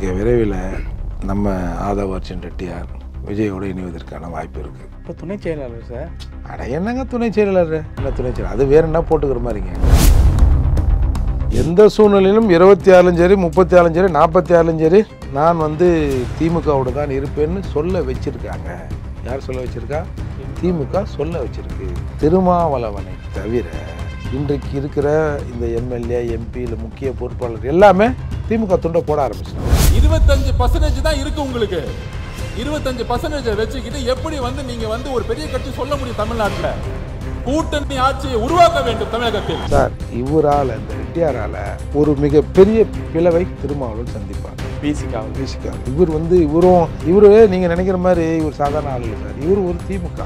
மிக விரைவில் நம்ம ஆதவ் அர்ஜுன் ரெட்டியார் விஜயோடு இணைவதற்கான வாய்ப்பு இருக்குது. இப்போ துணை செயலாளர் சார். அட என்னங்க துணை செயலாளர், என்ன துணை செயலாளர், அது வேறு என்ன போட்டுக்கிற மாதிரிங்க. எந்த சூழ்நிலையிலும் 26 சரி 34 சரி 46 சரி நான் திமுகவோடு தான் இருப்பேன்னு சொல்ல வச்சிருக்காங்க. யார் சொல்ல வச்சிருக்கா? திமுக சொல்ல வச்சிருக்கு. திருமாவளவனை தவிர இன்றைக்கு இருக்கிற இந்த எம்எல்ஏ எம்பி இல்லை முக்கிய பொறுப்பாளர் எல்லாமே திமுக துண்டை போட ஆரம்பிச்சிட்டாங்க. 25% தான் இருக்கு உங்களுக்கு. 25% வச்சுக்கிட்டு எப்படி நீங்க ஒரு பெரிய கட்சி சொல்ல முடியும்? தமிழ்நாட்டில் கூட்டணி ஆட்சியை உருவாக்க வேண்டும் தமிழகத்தில். சார், இவரால் இந்த ரெட்டியாரால ஒரு மிகப்பெரிய பிளவை திருமாவளவன் சந்திப்பார். விசிகா இவரு நீங்க நினைக்கிற மாதிரி இவர் சாதாரண ஆள் இல்லை சார். இவர் ஒரு திமுக.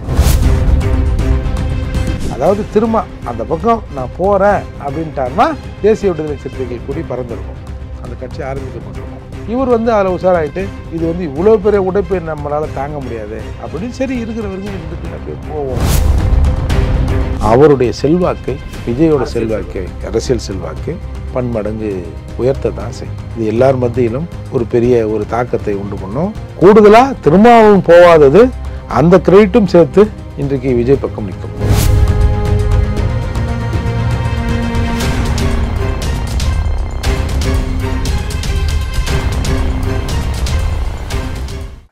அதாவது திரும்ப அந்த பக்கம் நான் போறேன் அப்படின்ட்டாருன்னா தேசிய விடுதலை சிறுத்தைகள் கூடி பறந்துருக்கும், அந்த கட்சி ஆரம்பிக்கப்பட்டிருக்கும். இவர் அதில் உஷாராயிட்டு இது இவ்வளோ பெரிய உடைப்பை நம்மளால தாங்க முடியாது அப்படின்னு சரி இருக்கிறவர்கள் இருந்துட்டு போவோம். அவருடைய செல்வாக்கை, விஜயோட செல்வாக்கை, அரசியல் செல்வாக்கை பன்மடங்கு உயர்த்த தான் செய்யும். இது எல்லார் மத்தியிலும் ஒரு பெரிய ஒரு தாக்கத்தை உண்டு பண்ணும். கூடுதலாக திருமாவும் போகாதது அந்த கிரெடிட்டும் சேர்த்து இன்றைக்கு விஜய் பக்கம் நிற்கும்.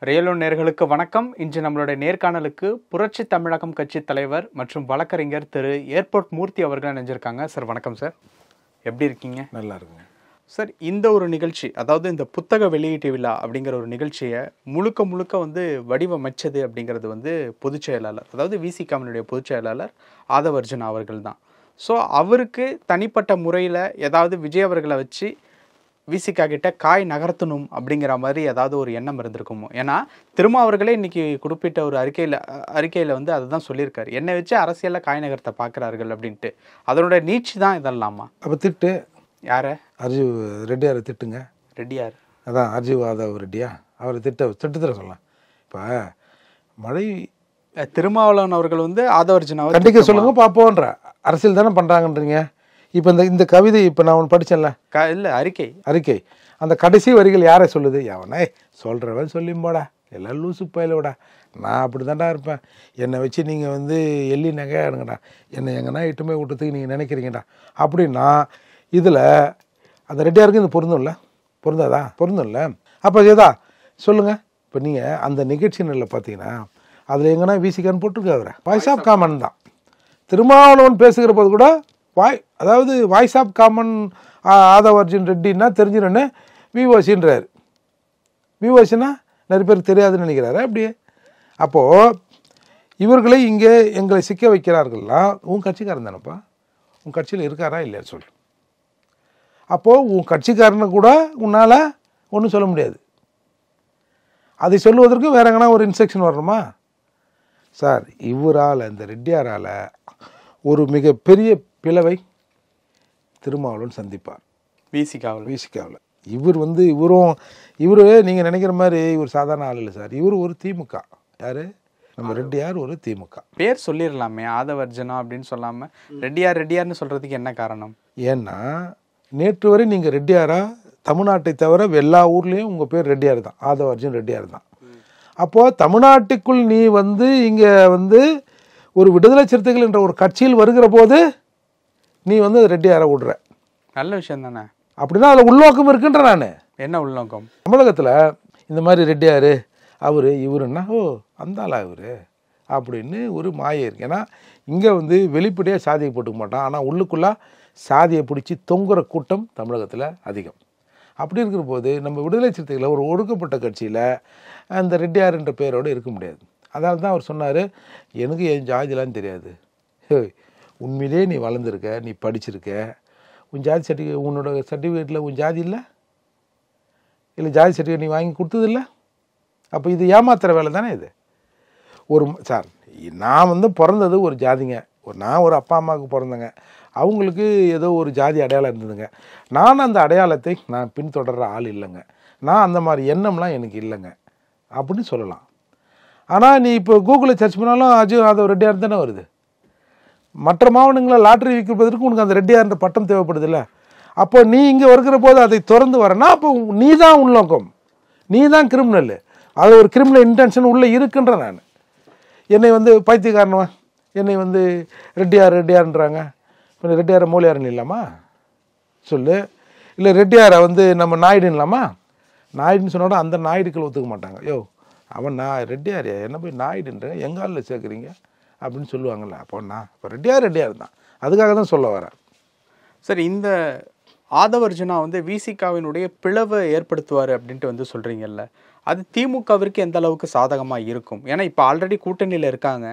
ரியலோ நேயர்களுக்கு வணக்கம். இன்று நம்மளுடைய நேர்காணலுக்கு புரட்சி தமிழகம் கட்சி தலைவர் மற்றும் வழக்கறிஞர் திரு ஏர்போர்ட் மூர்த்தி அவர்கள் நினைஞ்சிருக்காங்க. சார் வணக்கம் சார், எப்படி இருக்கீங்க? நல்லா இருக்குங்க சார். இந்த ஒரு நிகழ்ச்சி, அதாவது இந்த புத்தக வெளியீட்டு விழா அப்படிங்கிற ஒரு நிகழ்ச்சியை முழுக்க வடிவமைச்சது அப்படிங்கிறது பொதுச் செயலாளர், அதாவது விசிகாவினுடைய பொதுச் செயலாளர் ஆதவ் அர்ஜுன் அவர்கள் தான். ஸோ அவருக்கு தனிப்பட்ட முறையில் ஏதாவது விஜய் அவர்களை வச்சு விசிகா கிட்ட காய் நகர்த்தணும் அப்படிங்கிற மாதிரி ஏதாவது ஒரு எண்ணம் இருந்திருக்குமோ? ஏன்னா திரும்ப அவர்களே இன்னைக்கு குறிப்பிட்ட ஒரு அறிக்கையில் அதுதான் சொல்லியிருக்காரு, என்னை வச்சு அரசியலில் காய் நகர்த்த பார்க்குறார்கள் அப்படின்ட்டு. அதனோட நீட்சி தான் இதெல்லாமா? அப்போ திட்டு யாரை? அர்ஜீவ் ரெட்டியாரை திட்டுங்க. ரெட்டியார் அதான் அர்ஜீவ் ஆதவ் ரெட்டியா, அவரை திட்டத்தில் சொல்லலாம். இப்போ மழை திருமாவளவன் அவர்கள் ஆதவ் அர்ஜுன் அவர் கண்டிக்க சொல்லுங்க பார்ப்போன்ற அரசியல் தானே பண்ணுறாங்கன்றீங்க. இப்போ இந்த கவிதை இப்போ நான் ஒன்று படித்தேன்ல, இல்லை அறிக்கை அந்த கடைசி வரிகள் யாரை சொல்லுது? எவனே சொல்கிறவன் சொல்லிம்போடா, எல்லாம் லூசு பயிலோடா, நான் அப்படி தான்டா இருப்பேன், என்னை வச்சு நீங்கள் எள்ளி நகையாடுங்கடா, என்னை எங்கன்னா இட்டுமே விட்டதுக்கு நீங்கள் நினைக்கிறீங்கடா அப்படின்னா இதில் அந்த ரெட்டியாருக்கு இது பொருந்தாதா? பொருந்தும்ல. அப்போ ஏதா சொல்லுங்கள். இப்போ நீங்கள் அந்த நிகழ்ச்சி நிலையில் பார்த்தீங்கன்னா அதில் எங்கன்னா விசிகான்னு போட்டிருக்கு. அவரை வாய்ஸ் ஆஃப் காமன் தான். திருமாவளவன் பேசுகிற போது கூட அதாவது voice of common Aadhav Arjun ரெட்டின்னா தெரிஞ்சிடனே விஓசின்றார். விஓசின்னா நிறைய பேருக்கு தெரியாதுன்னு நினைக்கிறாரு அப்படியே. அப்போது இவர்களை இங்கே எங்களை சிக்க வைக்கிறார்கள்னா உன் கட்சிக்காரன் தானப்பா, உன் கட்சியில் இருக்காரா இல்லையா சொல்லு. அப்போது உன் கட்சிக்காரனை கூட உன்னால் ஒன்றும் சொல்ல முடியாது. அதை சொல்லுவதற்கு வேற எங்கன்னா ஒரு இன்ஸ்ட்ரக்ஷன் வரணுமா? சார், இவரால் இந்த ரெட்டியாரால் ஒரு மிகப்பெரிய பிளவை திருமாவளவன் சந்திப்பார் விசிகாவில். இவர் நீங்கள் நினைக்கிற மாதிரி இவர் சாதாரண ஆள் இல்லை சார். இவர் ஒரு திமுக. யார்? நம்ம ரெட்டியார் ஒரு திமுக. பேர் சொல்லிடலாமே, ஆதவ் அர்ஜுனா அப்படின்னு சொல்லாமல் ரெட்டியார்னு சொல்கிறதுக்கு என்ன காரணம்? ஏன்னா நேற்று வரை நீங்கள் ரெட்டியாரா தமிழ்நாட்டை தவிர எல்லா ஊர்லேயும் உங்கள் பேர் ரெட்டியார் தான், ஆதவ் அர்ஜுன் ரெட்டியார் தான். அப்போது தமிழ்நாட்டுக்குள் நீ இங்கே ஒரு விடுதலை சிறுத்தைகள் என்ற ஒரு கட்சியில் வருகிற போது நீ ரெட்டியாரை விடுற. நல்ல விஷயம் தானே. அப்படின்னா அதில் உள்நோக்கம் இருக்குன்ற. நான் என்ன உள்நோக்கம்? தமிழகத்தில் இந்த மாதிரி ரெட்டியார் அவர் இவருன்னா ஓ அந்த ஆளா இவர் அப்படின்னு ஒரு மாயை இருக்கு. ஏன்னா இங்கே வெளிப்படையாக சாதியை போட்டுக்க மாட்டான், ஆனால் உள்ளுக்குள்ளே சாதியை பிடிச்சி தொங்குற கூட்டம் தமிழகத்தில் அதிகம். அப்படி இருக்கிற போது நம்ம விடுதலை சிறுத்தைகளை ஒரு ஒடுக்கப்பட்ட கட்சியில் அந்த ரெட்டியார் என்ற பெயரோடு இருக்க முடியாது. அதனால தான் அவர் சொன்னார், எனக்கு என் ஜாதிலாம் தெரியாது. உண்மையிலே நீ வளர்ந்துருக்க, நீ படிச்சிருக்க, உன் ஜாதி சர்டிஃபிகேட், உன்னோட சர்டிஃபிகேட்டில் உன் ஜாதி இல்லை, ஜாதி சர்டிஃபிகேட் நீ வாங்கி கொடுத்ததில்ல. அப்போ இது ஏமாத்துகிற வேலை தானே இது. சார், நான் பிறந்தது ஒரு ஜாதிங்க, நான் ஒரு அப்பா அம்மாவுக்கு பிறந்தேங்க, அவங்களுக்கு ஏதோ ஒரு ஜாதி அடையாளம் இருந்ததுங்க. நான் அந்த அடையாளத்தை நான் பின்தொடர்கிற ஆள் இல்லைங்க, நான் அந்த மாதிரி எண்ணம்லாம் எனக்கு இல்லைங்க அப்படின்னு சொல்லலாம். ஆனால் நீ இப்போ கூகுளில் சர்ச் பண்ணாலும் ஆதவ் ரெட்டியார் தானே வருது. மற்ற மாவட்டங்களை லாட்டரி விற்கிறதுக்கு உனக்கு அந்த ரெட்டியார்ன்ற பட்டம் தேவைப்படுது இல்லை. அப்போ நீ இங்கே வருகிற போது அதை திறந்து வரனா அப்போ நீ தான் உள்நோக்கம். நீ தான் கிரிமினல். அது ஒரு கிரிமினல் இன்டென்ஷன் உள்ளே இருக்குன்ற நான். என்னை வந்து பைத்தியக்காரனவன், என்னை வந்து ரெட்டியார்ன்றாங்க. இப்போ ரெட்டியாரை மூலியாருன்னு இல்லாமா சொல்லு, இல்லை ரெட்டியாரை வந்து நம்ம நாயுடுன்னு இல்லாமா? நாயுடுன்னு சொன்னோட அந்த நாயுடுக்கள் ஒத்துக்க மாட்டாங்க. யோ அவன் நான் ரெட்டியாரியா என்ன போய் நாயுடுன்ற எங்காலில் சேர்க்குறீங்க அப்படின்னு சொல்லுவாங்கள்ல. அப்போ நான் இப்போ ரெட்டியார் தான், அதுக்காக தான் சொல்ல வரேன். சரி, இந்த ஆதவர்ஜுனா வந்து விசிகாவினுடைய பிளவை ஏற்படுத்துவார் அப்படின்ட்டு வந்து சொல்கிறீங்கல்ல, அது திமுகவிற்கு எந்த அளவுக்கு சாதகமாக இருக்கும்? ஏன்னா இப்போ ஆல்ரெடி கூட்டணியில் இருக்காங்க.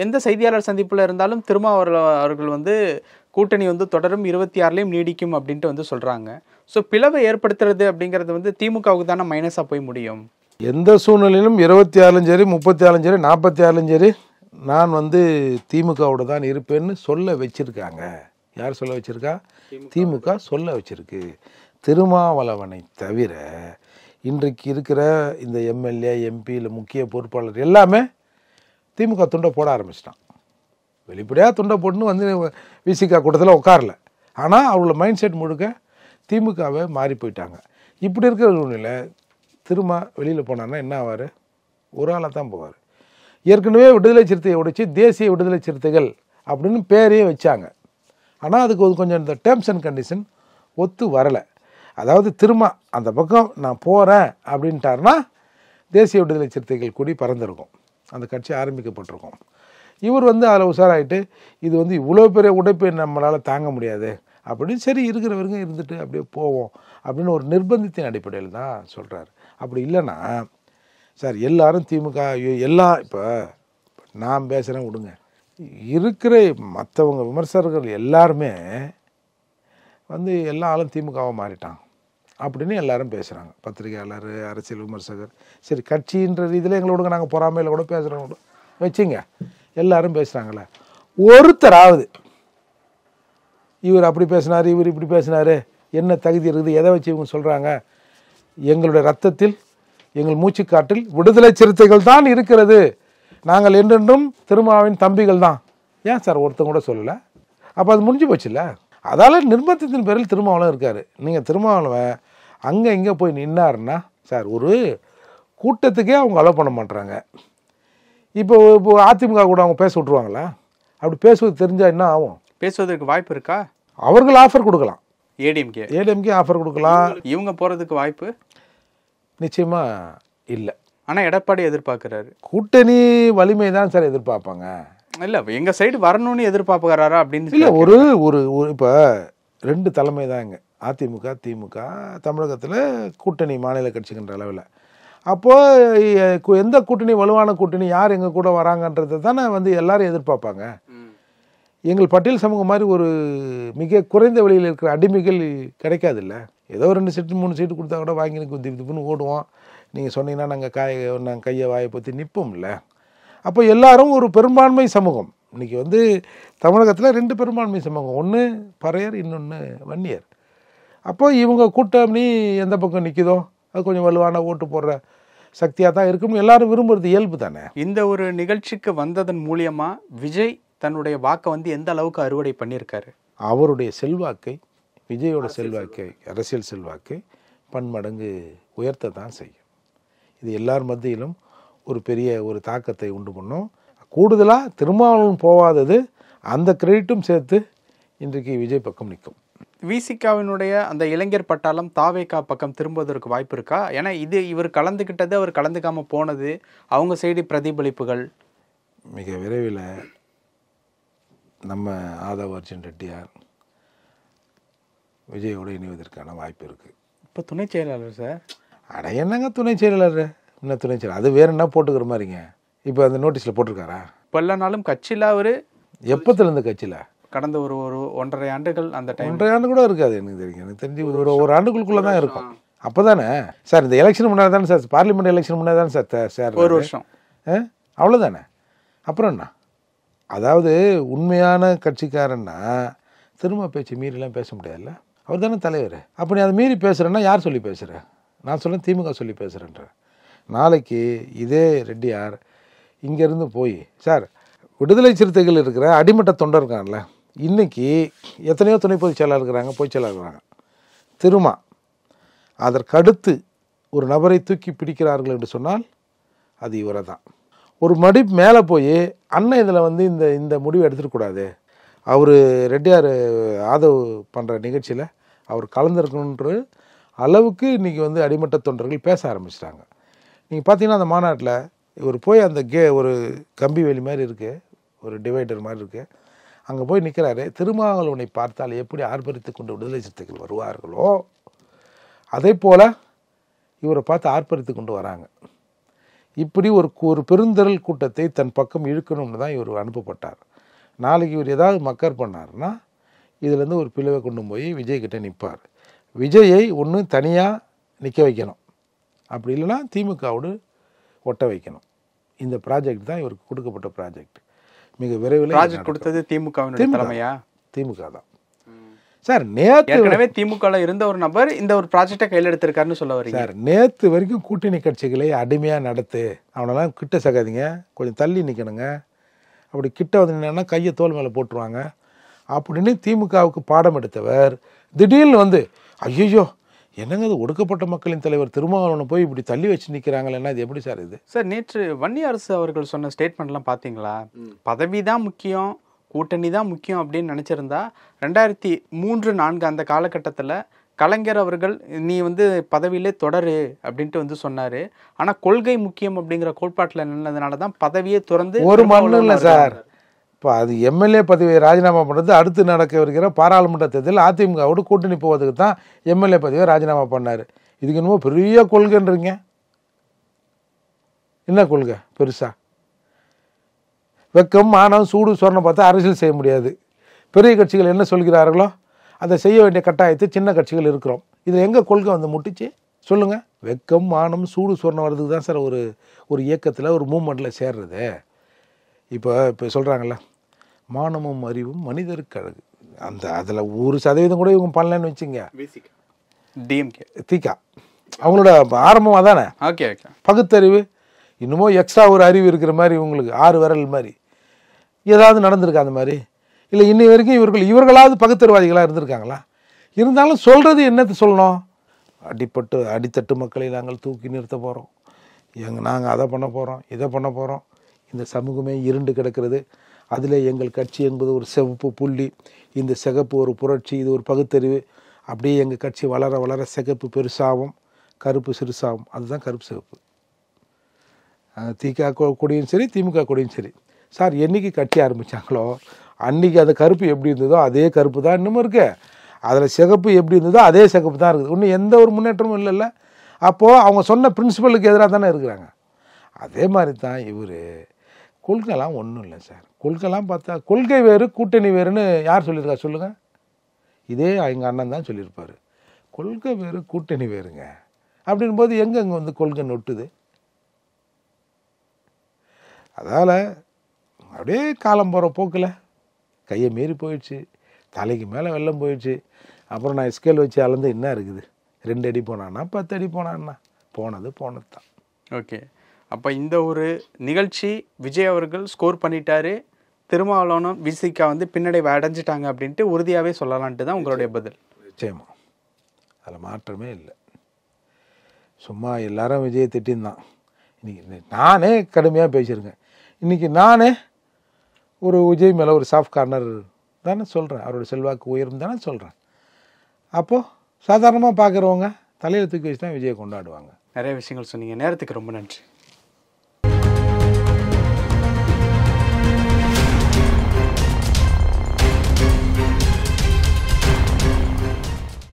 எந்த செய்தியாளர் சந்திப்பில் இருந்தாலும் அவர்கள் வந்து கூட்டணி வந்து தொடரும் 26லையும் நீடிக்கும் அப்படின்ட்டு வந்து சொல்கிறாங்க. ஸோ பிளவை ஏற்படுத்துறது அப்படிங்கிறது வந்து திமுகவுக்கு தானே மைனஸாக போய் முடியும். எந்த சூழ்நிலையிலும் 26லும் சரி 34லும் சரி 46லும் சரி நான் வந்து திமுகவோட தான் இருப்பேன்னு சொல்ல வச்சிருக்காங்க. யார் சொல்ல வச்சிருக்கா? திமுக சொல்ல வச்சிருக்கு. திருமாவளவனை தவிர இன்றைக்கு இருக்கிற இந்த எம்எல்ஏ எம்பி இல்லை முக்கிய பொறுப்பாளர் எல்லாமே திமுக துண்டை போட ஆரம்பிச்சிட்டான். வெளிப்படையாக துண்டை போட்டுன்னு வந்து விசிகா கூட்டத்தில் உட்காரல. ஆனால் அவங்கள மைண்ட் செட் முழுக்க திமுகவை மாறி போயிட்டாங்க. இப்படி இருக்கிற சூழ்நிலை திரும்ப வெளியில் போனார்னா என்ன ஆவார்? ஒரு ஆளாக தான் போவார். ஏற்கனவே விடுதலை சிறுத்தையை உடைச்சி தேசிய விடுதலை சிறுத்தைகள் அப்படின்னு பேரையே வச்சாங்க. ஆனால் அதுக்கு கொஞ்சம் இந்த டேர்ம்ஸ் அண்ட் கண்டிஷன் ஒத்து வரலை. அதாவது திரும்ப அந்த பக்கம் நான் போகிறேன் அப்படின்ட்டாருன்னா தேசிய விடுதலை சிறுத்தைகள் கூடி பறந்துருக்கும், அந்த கட்சி ஆரம்பிக்கப்பட்டிருக்கும். இவர் வந்து அதில் உஷாராயிட்டு இது வந்து இவ்வளோ பெரிய உடைப்பை நம்மளால் தாங்க முடியாது அப்படின்னு சரி இருக்கிறவருங்க இருந்துட்டு அப்படியே போவோம் அப்படின்னு ஒரு நிர்பந்தத்தின் அடிப்படையில் தான் சொல்கிறாரு. அப்படி இல்லைன்னா சார் எல்லாரும் திமுக எல்லாம் இப்போ நான் பேசுகிறேன் விடுங்க, இருக்கிற மற்றவங்க விமர்சகர்கள் எல்லாருமே வந்து எல்லா ஆளும் திமுகவை மாறிட்டான் அப்படின்னு எல்லாரும் பேசுகிறாங்க. பத்திரிகையாளர், அரசியல் விமர்சகர், சரி கட்சின்ற ரீதியில் எங்களோட நாங்கள் பொறாமையில் கூட பேசுகிறோம் வச்சுங்க, எல்லாரும் பேசுகிறாங்களே. ஒருத்தராவது இவர் அப்படி பேசினார் இவர் இப்படி பேசினார் என்ன தகுதி இருக்குது, எதை வச்சு இவங்க சொல்கிறாங்க? எங்களுடைய ரத்தத்தில் எங்கள் மூச்சுக்காட்டில் விடுதலை சிறுத்தைகள் தான் இருக்கிறது, நாங்கள் என்றென்றும் திருமாவின் தம்பிகள் தான். ஏன் சார் ஒருத்தங்க கூட சொல்லலை? அப்போ அது முடிஞ்சு போச்சுல்ல. அதால் நிர்பந்தத்தின் பேரில் திருமாவளவன் இருக்கார். நீங்கள் திருமாவளவன் அங்கே இங்கே போய் நின்னாருன்னா சார் ஒரு கூட்டத்துக்கே அவங்க அலோவ் பண்ண மாட்டுறாங்க. இப்போ அதிமுக கூட அவங்க பேச விட்ருவாங்களா? அப்படி பேசுவது தெரிஞ்சால் என்ன ஆகும்? பேசுவதற்கு வாய்ப்பு இருக்கா? அவர்கள் ஆஃபர் கொடுக்கலாம், ஏடிஎம்கே ஆஃபர் கொடுக்கலாம். இவங்க போகிறதுக்கு வாய்ப்பு நிச்சயமாக இல்லை. ஆனால் எடப்பாடி எதிர்பார்க்குறாரு. கூட்டணி வலிமை தான் சார் எதிர்பார்ப்பாங்க. இல்லை எங்கள் சைடு வரணும்னு எதிர்பார்க்குறாரா அப்படின்னு இல்லை. ஒரு ஒரு இப்போ 2 தலைமை தான் இங்கே, அதிமுக திமுக தமிழகத்தில் கூட்டணி மாநில கட்சிகின்ற அளவில். அப்போது எந்த கூட்டணி வலுவான கூட்டணி யார் எங்கள் கூட வராங்கன்றதை தானே வந்து எல்லாரும் எதிர்பார்ப்பாங்க. எங்கள் பட்டியல் சமூகம் மாதிரி ஒரு மிக குறைந்த விலையில் இருக்கிற அடிமைகள் கிடைக்காது இல்லை. ஏதோ 2 சீட்டு 3 சீட்டு கொடுத்தா கூட வாங்கி திப்புன்னு ஓடுவோம். நீங்கள் சொன்னீங்கன்னா நாங்கள் கையை வாயை பற்றி நிற்போம் இல்லை. அப்போ எல்லாரும் ஒரு பெரும்பான்மை சமூகம். இன்றைக்கி வந்து தமிழகத்தில் 2 பெரும்பான்மை சமூகம், ஒன்று பறையர் இன்னொன்று வன்னியர். அப்போ இவங்க கூட்டணி எந்த பக்கம் நிற்குதோ அது கொஞ்சம் வலுவான ஓட்டு போடுற சக்தியாக தான் இருக்கும்னு எல்லாரும் விரும்புறது இயல்பு தானே. இந்த ஒரு நிகழ்ச்சிக்கு வந்ததன் மூலியமாக விஜய் தன்னுடைய வாக்கை வந்து எந்த அளவுக்கு அறுவடை பண்ணியிருக்காரு? அவருடைய செல்வாக்கை, விஜயோட செல்வாக்கை, அரசியல் செல்வாக்கை பன்மடங்கு உயர்த்த தான் செய்யும். இது எல்லார் மத்தியிலும் ஒரு பெரிய ஒரு தாக்கத்தை உண்டு பண்ணும். கூடுதலாக திருமாவளவன் போகாதது அந்த கிரெடிட்டும் சேர்த்து இன்றைக்கு விஜய் பக்கம் நிற்கும். விசிகாவினுடைய அந்த இளைஞர் பட்டாளம் தாவேகா பக்கம் திரும்புவதற்கு வாய்ப்பு இருக்கா? ஏன்னா இது இவர் கலந்துக்கிட்டது, அவர் கலந்துக்காமல் போனது, அவங்க சைடு பிரதிபலிப்புகள். மிக விரைவில் நம்ம ஆதவர்ஜன் ரெட்டியார் விஜயோடு இணைவதற்கான வாய்ப்பு இருக்குது. இப்போ துணை செயலாளர் சார், அட என்னங்க துணை செயலாளர், இன்னும் துணை செயலாளர் அது வேற என்ன போட்டுக்கிற மாதிரிங்க. இப்போ அந்த நோட்டீஸில் போட்டிருக்காரா? இப்போ இல்லைனாலும் கட்சியில் அவர் எப்போத்துலேருந்து கட்சியில்? கடந்த ஒரு 1.5 ஆண்டுகள். அந்த டைம் 1.5 ஆண்டு கூட இருக்காது எனக்கு தெரியும். எனக்கு தெரிஞ்சு ஒரு ஆண்டுக்குள்ளே தான் இருக்கும். அப்போ தானே சார் இந்த எலெக்ஷன் முன்னாடி தானே சார், பார்லிமெண்ட் எலெக்ஷன் முன்னாடி தானே சார் சார் 1 வருஷம் அவ்வளோதானே. அப்புறம் என்ன, அதாவது உண்மையான கட்சிக்காரன்னா திரும்ப பேச்சு மீறிலாம் பேச முடியாதுல்ல. அவர் தானே தலைவர். அப்போ நீ அதை மீறி பேசுகிறேன்னா யார் சொல்லி பேசுகிற? நான் சொல்ல திமுக சொல்லி பேசுகிறேன்ற. நாளைக்கு இதே ரெட்டியார் இங்கேருந்து போய் சார் விடுதலை சிறுத்தைகள் இருக்கிற அடிமட்ட தொண்டர் இருக்காங்கல்ல, இன்றைக்கி எத்தனையோ துணை பொதுச் செயலாளர் இருக்கிறாங்க, பொதுச் செயலாளர் இருக்கிறாங்க. திருமா அதற்கடுத்து ஒரு நபரை தூக்கி பிடிக்கிறார்கள் என்று சொன்னால் அது இவரை தான். ஒரு மடி மேலே போய் அண்ணன் இதில் வந்து இந்த முடிவை எடுத்துடக்கூடாது, அவர் ரெட்டியார் ஆதவ் பண்ணுற நிகழ்ச்சியில் அவர் கலந்துருக்கணுன்ற அளவுக்கு இன்றைக்கி வந்து அடிமட்ட தொண்டர்கள் பேச ஆரம்பிச்சிட்டாங்க. நீங்கள் பார்த்தீங்கன்னா அந்த மாநாட்டில் இவர் போய் அந்த ஒரு கம்பி வேலி மாதிரி இருக்குது, ஒரு டிவைடர் மாதிரி இருக்குது, அங்கே போய் நிற்கிறாரு. திருமாவளவனை பார்த்தால் எப்படி ஆர்ப்பரித்து கொண்டு விடுதலை சிறுத்தைகள் வருவார்களோ அதே போல் இவரை பார்த்து ஆர்ப்பரித்து கொண்டு வராங்க. இப்படி ஒரு பெருந்திரள் கூட்டத்தை தன் பக்கம் இழுக்கணும்னு தான் இவர் அனுப்பப்பட்டார். நாளைக்கு இவர் ஏதாவது மக்கர் பண்ணார்னா இதுலேருந்து ஒரு பிளவை கொண்டு போய் விஜய் கிட்டே நிற்பார். விஜயை ஒன்று தனியாக நிற்க வைக்கணும், அப்படி இல்லைன்னா திமுகவோடு ஒட்ட வைக்கணும். இந்த ப்ராஜெக்ட் தான் இவருக்கு கொடுக்கப்பட்ட ப்ராஜெக்ட். மிக விரைவில் ப்ராஜெக்ட் கொடுத்தது திமுகவினுடைய தலைமையா? திமுக தான் சார். ஏற்கனவே திமுகவில் இருந்த ஒரு நபர் இந்த ஒரு ப்ராஜெக்டை கையில் எடுத்திருக்காருன்னு சொல்ல வரீங்க சார். நேற்று வரைக்கும் கூட்டணி கட்சிகளை அடிமையாக நடத்து, அவனெல்லாம் கிட்ட சகாதீங்க, கொஞ்சம் தள்ளி நிற்கணுங்க, அப்படி கிட்ட வந்து நின்னா கையை தோல் மேலே போட்டுருவாங்க அப்படின்னு திமுகவுக்கு பாடம் எடுத்தவர் திடீர்னு வந்து ஐயோ என்னங்க அது ஒடுக்கப்பட்ட மக்களின் தலைவர் திருமாவளவனை போய் இப்படி தள்ளி வச்சு நிற்கிறாங்களேன்னா இது எப்படி சார் இது? சார் நேற்று வன்னியரசு அவர்கள் சொன்ன ஸ்டேட்மெண்ட்லாம் பார்த்தீங்களா? பதவி தான் முக்கியம், கூட்டணி தான் முக்கியம் அப்படின்னு நினச்சிருந்தா 2003-4 அந்த காலகட்டத்தில் கலைஞர் அவர்கள் நீ வந்து பதவியிலே தொடரு அப்படின்ட்டு வந்து சொன்னார். ஆனால் கொள்கை முக்கியம் அப்படிங்கிற கோட்பாட்டில் நின்னதுனால தான் பதவியே துறந்து ஒரு மண்ணு இல்லை சார். இப்போ அது எம்எல்ஏ பதவியை ராஜினாமா பண்ணுறது அடுத்து நடக்க இருக்கிற பாராளுமன்ற தேர்தலில் அதிமுகவோடு கூட்டணி போவதுக்கு தான் எம்எல்ஏ பதவியை ராஜினாமா பண்ணார். இதுக்கு என்னமோ பெரிய கொள்கைன்றீங்க. என்ன கொள்கை பெருசா? வெக்கம் மானம் சூடு சொரணம் பார்த்தா அரசியல் செய்ய முடியாது. பெரிய கட்சிகள் என்ன சொல்கிறார்களோ அதை செய்ய வேண்டிய கட்டாயத்தை சின்ன கட்சிகள் இருக்கிறோம். இதில் எங்கே கொள்கை வந்து முட்டிச்சு சொல்லுங்கள்? வெக்கம் மானம் சூடு சொரணம் வர்றதுக்கு தான் சார் ஒரு இயக்கத்தில் ஒரு மூமெண்ட்டில் சேர்றது. இப்போ சொல்கிறாங்கல்ல, மானமும் அறிவும் மனிதருக்கு அழகு. அதில் 1% கூட இவங்க பண்ணலன்னு வச்சுங்க. டிஎம்கே திகா அவங்களோட ஆரம்பமாக தானே. Okay okay. பகுத்தறிவு இன்னமும் எக்ஸ்ட்ரா ஒரு அறிவு இருக்கிற மாதிரி இவங்களுக்கு 6 விரல் மாதிரி ஏதாவது நடந்திருக்கா அந்த மாதிரி? இல்லை இன்னி வரைக்கும் இவர்களாவது பகுத்தறிவாதிகளாக இருந்திருக்காங்களா? இருந்தாலும் சொல்கிறது என்னத்தை சொல்லணும்? அடித்தட்டு மக்களை நாங்கள் தூக்கி நிறுத்த போகிறோம், நாங்கள் அதை பண்ண போகிறோம், இதை பண்ண போகிறோம், இந்த சமூகமே இருண்டு கிடக்கிறது, அதில் எங்கள் கட்சி என்பது ஒரு சிவப்பு புள்ளி, இந்த சிகப்பு ஒரு புரட்சி, இது ஒரு பகுத்தறிவு, அப்படியே எங்கள் கட்சி வளர வளர சிகப்பு பெருசாகும், கருப்பு சிறுசாகும். அதுதான் கருப்பு சிவப்பு. திக கொடியும் சரி திமுக கொடியும் சரி சார், என்றைக்கு கட்சி ஆரம்பித்தாங்களோ அன்றைக்கி அந்த கருப்பு எப்படி இருந்ததோ அதே கருப்பு தான் இன்னமும் இருக்கு. அதில் சிகப்பு எப்படி இருந்ததோ அதே சிகப்பு தான் இருக்குது. இன்னும் எந்த ஒரு முன்னேற்றமும் இல்லைல்ல. அப்போது அவங்க சொன்ன பிரின்சிபலுக்கு எதிராக தானே இருக்கிறாங்க. அதே மாதிரி தான் இவர். கொள்கைலாம் ஒன்றும் இல்லை சார். கொள்கைலாம் பார்த்தா கொள்கை வேறு கூட்டணி வேறுன்னு யார் சொல்லியிருக்கா சொல்லுங்கள்? இதே எங்கள் அண்ணன் தான் சொல்லியிருப்பார். கொள்கை வேறு கூட்டணி வேறுங்க அப்படின்போது எங்கே வந்து கொள்கை நொட்டுது? அதால் அப்படியே காலம் போகிற போக்கில் கையை மீறி போயிடுச்சு, தலைக்கு மேலே வெள்ளம் போயிடுச்சு. அப்புறம் நான் ஸ்கேல் வச்சு அளந்து என்ன இருக்குது? 2 அடி போனான்னா 10 அடி போனான்னா போனது தான். ஓகே. அப்போ இந்த ஒரு நிகழ்ச்சி விஜய் அவர்கள் ஸ்கோர் பண்ணிட்டாரு, திருமாவளவனும் விசிகா வந்து பின்னடைவை அடைஞ்சிட்டாங்க அப்படின்ட்டு உறுதியாகவே சொல்லலான்ட்டு தான் உங்களுடைய பதில்? நிச்சயமா, அதில் மாற்றமே இல்லை. சும்மா எல்லாரும் விஜயை திட்டின்தான். இன்றைக்கி நானே கடுமையாக பேசியிருக்கேன். இன்றைக்கி நானே ஒரு விஜய் மேலே ஒரு சாஃப்ட் கார்னர் தானே சொல்கிறேன், அவரோட செல்வாக்கு உயரும் தானே சொல்கிறேன். அப்போது சாதாரணமாக பார்க்குறவங்க தலையில் தூக்கி வச்சு தான் விஜயை கொண்டாடுவாங்க. நிறைய விஷயங்கள் சொன்னீங்க. நேரத்துக்கு ரொம்ப நன்றி.